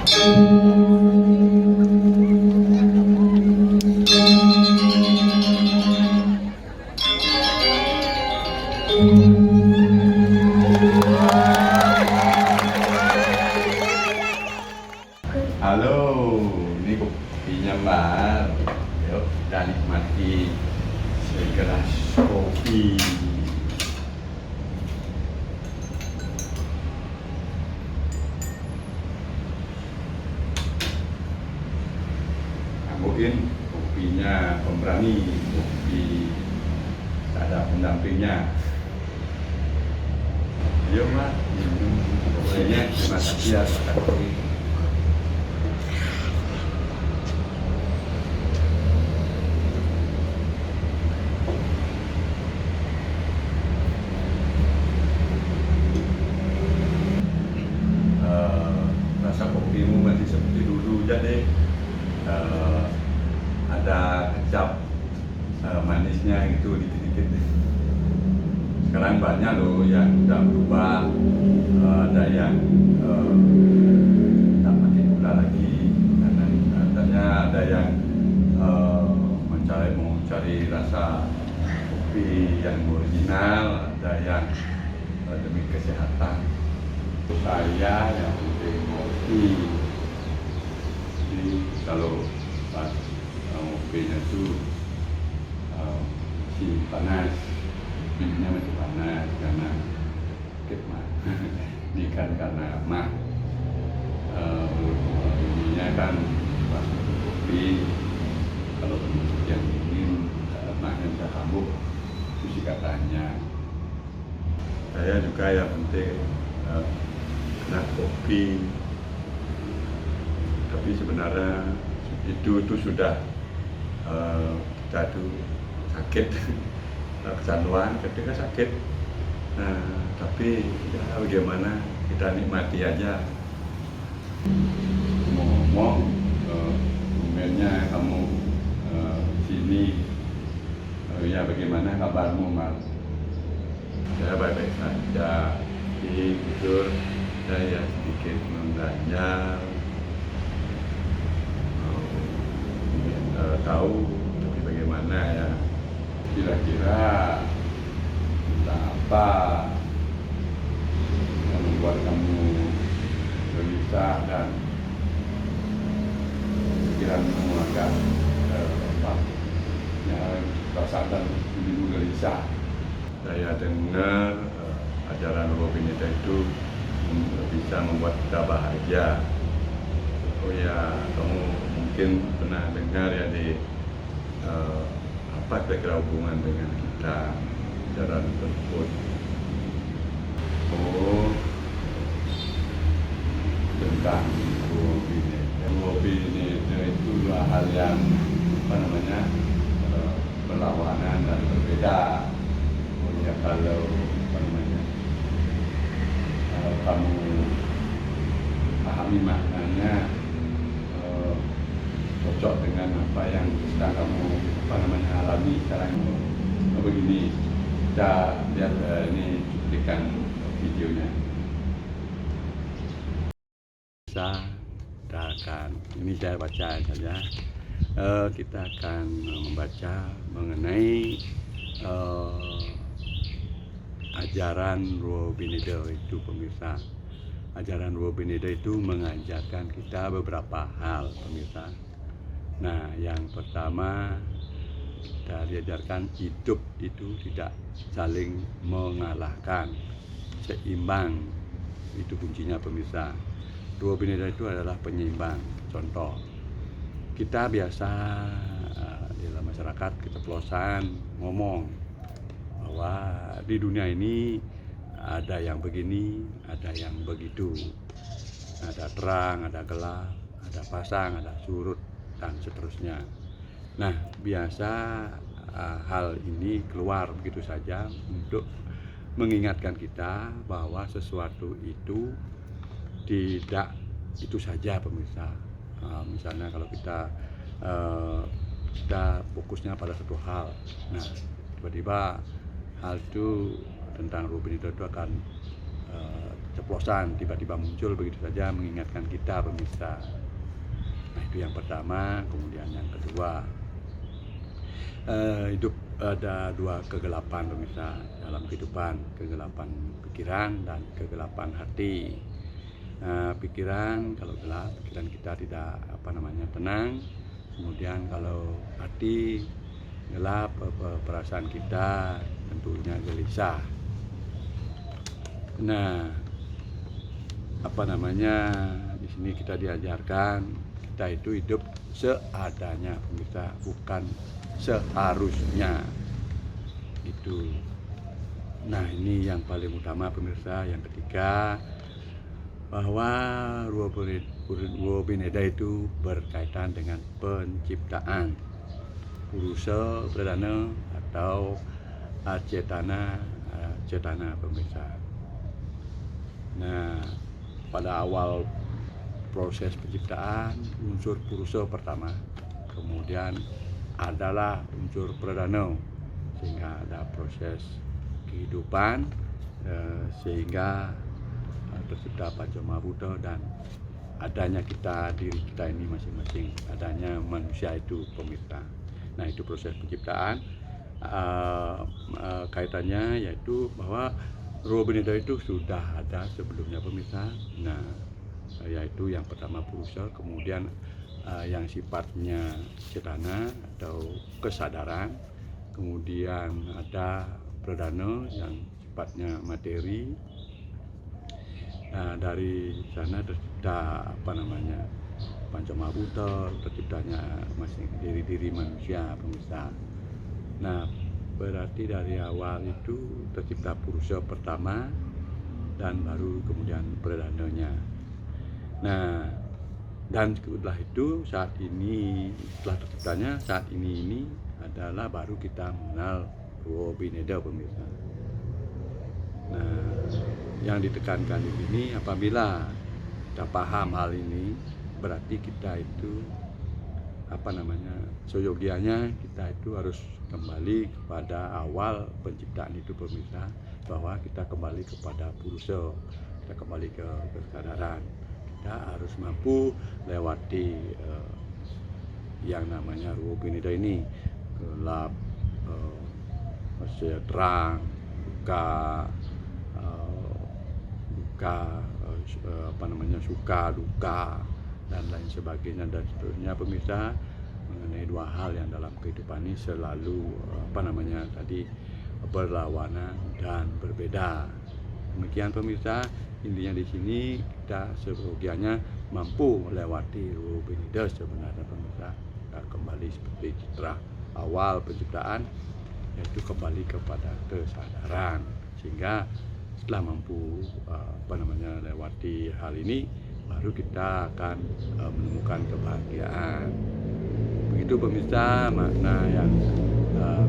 Halo, ini kopinya Mbak. Yuk kita nikmati segelas kopi. Ambilin kopinya pemberani, kopi tak ada pendampingnya. Ayo Mbak, minum kopinya. Terima kasih ya Pak Kopi. Rasa kopimu masih seperti dulu, jadi ada kecap manisnya gitu dikit-dikit. Sekarang banyak loh yang udah berubah, ada yang tak pakai gula lagi, dan katanya ada yang mencari rasa kopi yang original, ada yang demi kesehatan. Saya yang penting kopi. Jadi kalau pas kopinya itu masih panas, minumnya masih panas karena sakit mah. Ini kan karena mah ininya kan pas kopi, kalau termasuk yang dingin mahnya bisa kambuh, itu sih katanya. Saya juga yang penting kena kopi, tapi sebenarnya itu sudah kita tuh sakit, kecanduan ketika sakit. Tapi ya bagaimana, kita nikmati aja. Ngomong momennya kamu sini, ya bagaimana kabarmu Mas? Saya baik-baik saja, jujur saya sedikit mengganjal, tahu, tapi bagaimana ya, kira-kira entah apa yang membuat kamu gelisah dan pikiranmu agak perasaan dan dirimu gelisah. Saya dengar ajaran Roh Pineda itu bisa membuat kita bahagia. Oh ya, kamu mungkin pernah dengar ya di apa kira-kira hubungan dengan kita, ajaran tersebut. Oh, tentang Roh Pineda. Roh Pineda itu dua hal yang berlawanan dan berbeda. Oh ya, kalau kamu pahami maknanya, cocok dengan apa yang sedang kamu alami sekarang. Begini, kita lihat ini cuplikan videonya. Kita akan, ini saya baca saja. Kita akan membaca mengenai ajaran Roh Pineda itu, pemirsa. Ajaran Roh Pineda itu mengajarkan kita beberapa hal, pemirsa. Nah, yang pertama kita diajarkan hidup itu tidak saling mengalahkan, seimbang. Itu kuncinya, pemirsa. Roh Pineda itu adalah penyeimbang. Contoh, kita biasa di dalam masyarakat keceplosan ngomong bahwa di dunia ini ada yang begini, ada yang begitu, ada terang, ada gelap, ada pasang, ada surut, dan seterusnya. Nah, biasa hal ini keluar begitu saja untuk mengingatkan kita bahwa sesuatu itu tidak itu saja, pemirsa. Misalnya kalau kita fokusnya pada satu hal, nah tiba-tiba hal itu tentang Roh Pineda itu akan ceplosan tiba-tiba muncul begitu saja mengingatkan kita pemirsa. Nah itu yang pertama. Kemudian yang kedua, hidup ada dua kegelapan pemirsa dalam kehidupan, kegelapan pikiran dan kegelapan hati. Pikiran kalau gelap, pikiran kita tidak tenang. Kemudian kalau hati gelap, perasaan kita tentunya gelisah. Nah, di sini kita diajarkan kita itu hidup seadanya pemirsa, bukan seharusnya itu. Nah ini yang paling utama pemirsa. Yang ketiga, bahwa Ruwa Bineda itu berkaitan dengan penciptaan Purusa Pradana atau cetana pemirsa. Nah, pada awal proses penciptaan, unsur Purusa pertama, kemudian adalah unsur Pradana, sehingga ada proses kehidupan, sehingga tercipta Pancamabhuta dan adanya diri kita ini masing-masing, adanya manusia itu pemirsa. Nah itu proses penciptaan, kaitannya yaitu bahwa Ruwa Bineda itu sudah ada sebelumnya pemirsa. Nah yaitu yang pertama Purusa, kemudian yang sifatnya cetana atau kesadaran, kemudian ada Pradana yang sifatnya materi. Nah dari sana tercipta Pancamabhuta, terciptanya masing diri manusia pemirsa. Nah berarti dari awal itu tercipta Purusa pertama dan baru kemudian Pradananya. Nah dan setelah itu saat ini, setelah terciptanya saat ini adalah baru kita mengenal Ruwa Bineda pemirsa. Nah yang ditekankan di sini, apabila kita paham hal ini, berarti kita itu seyogianya kita itu harus kembali kepada awal penciptaan itu pemirsa, bahwa kita kembali kepada Purusa, kita kembali ke kesadaran. Kita harus mampu lewati yang namanya Ruwa Bineda ini, gelap, terang, suka, duka, dan lain sebagainya dan seterusnya pemirsa, mengenai dua hal yang dalam kehidupan ini selalu berlawanan dan berbeda. Demikian pemirsa, intinya di sini kita seyogianya mampu melewati Ruwa Bineda sebenarnya pemirsa. Kita kembali seperti citra awal penciptaan, yaitu kembali kepada kesadaran, sehingga setelah mampu lewati hal ini, baru kita akan menemukan kebahagiaan. Begitu pemirsa makna yang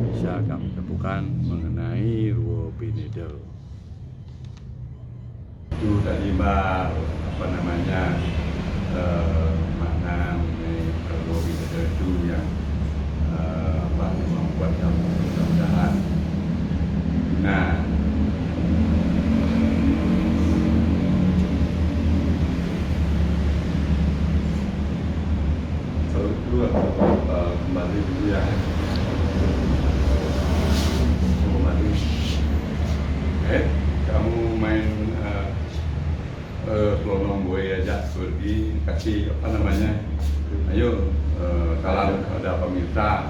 bisa kami temukan mengenai Ruwa Bineda. Itu tadi makna mengenai Ruwa Bineda itu yang membuat kami mudah-mudahan. Nah kembali dulu ya, kembali. Kamu main selonong buaya aja pergi, kasih ayo kalau ada pemirsa